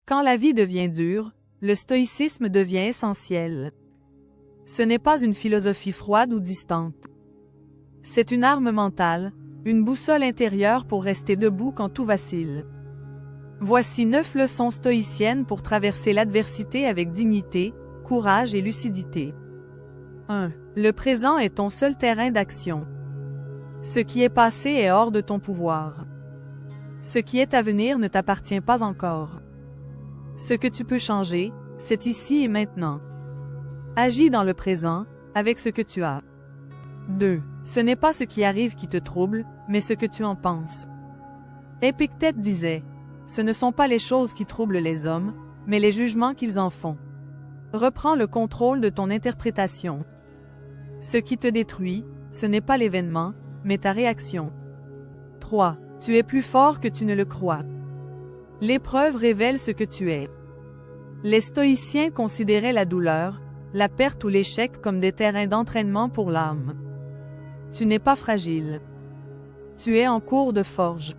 Quand la vie devient dure, le stoïcisme devient essentiel. Ce n'est pas une philosophie froide ou distante. C'est une arme mentale, une boussole intérieure pour rester debout quand tout vacille. Voici 9 leçons stoïciennes pour traverser l'adversité avec dignité, courage et lucidité. 1. Le présent est ton seul terrain d'action. Ce qui est passé est hors de ton pouvoir. Ce qui est à venir ne t'appartient pas encore. Ce que tu peux changer, c'est ici et maintenant. Agis dans le présent, avec ce que tu as. 2. Ce n'est pas ce qui arrive qui te trouble, mais ce que tu en penses. Épictète disait, « Ce ne sont pas les choses qui troublent les hommes, mais les jugements qu'ils en font. » Reprends le contrôle de ton interprétation. Ce qui te détruit, ce n'est pas l'événement, mais ta réaction. 3. Tu es plus fort que tu ne le crois. L'épreuve révèle ce que tu es. Les stoïciens considéraient la douleur, la perte ou l'échec comme des terrains d'entraînement pour l'âme. Tu n'es pas fragile. Tu es en cours de forge.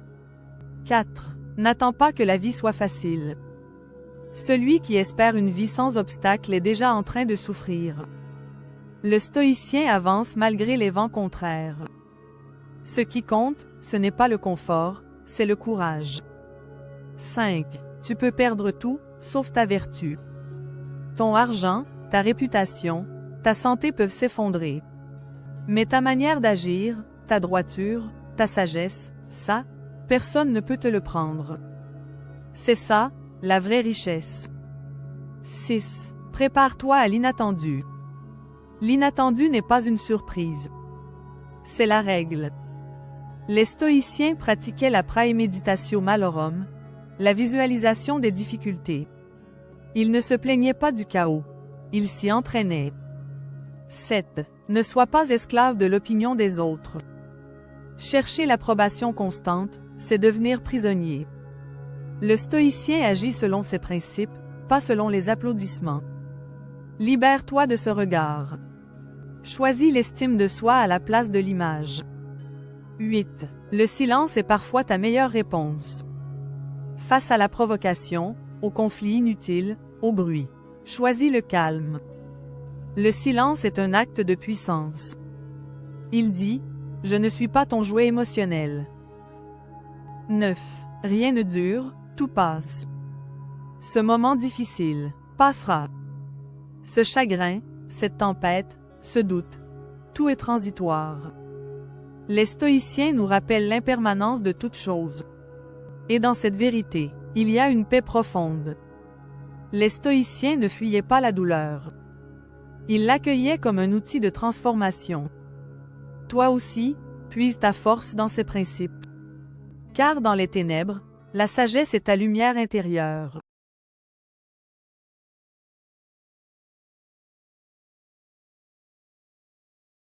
4. N'attends pas que la vie soit facile. Celui qui espère une vie sans obstacle est déjà en train de souffrir. Le stoïcien avance malgré les vents contraires. Ce qui compte, ce n'est pas le confort, c'est le courage. 5. Tu peux perdre tout, sauf ta vertu. Ton argent, ta réputation, ta santé peuvent s'effondrer. Mais ta manière d'agir, ta droiture, ta sagesse, ça, personne ne peut te le prendre. C'est ça, la vraie richesse. 6. Prépare-toi à l'inattendu. L'inattendu n'est pas une surprise. C'est la règle. Les stoïciens pratiquaient la praemeditatio malorum, la visualisation des difficultés. Ils ne se plaignaient pas du chaos. Ils s'y entraînaient. 7. Ne sois pas esclave de l'opinion des autres. Chercher l'approbation constante, c'est devenir prisonnier. Le stoïcien agit selon ses principes, pas selon les applaudissements. Libère-toi de ce regard. Choisis l'estime de soi à la place de l'image. 8. Le silence est parfois ta meilleure réponse. Face à la provocation, au conflit inutile, au bruit, choisis le calme. Le silence est un acte de puissance. Il dit, « Je ne suis pas ton jouet émotionnel. » 9. Rien ne dure, tout passe. Ce moment difficile passera. Ce chagrin, cette tempête, ce doute, tout est transitoire. Les stoïciens nous rappellent l'impermanence de toute chose. Et dans cette vérité, il y a une paix profonde. Les stoïciens ne fuyaient pas la douleur. Ils l'accueillaient comme un outil de transformation. Toi aussi, puise ta force dans ces principes. Car dans les ténèbres, la sagesse est ta lumière intérieure.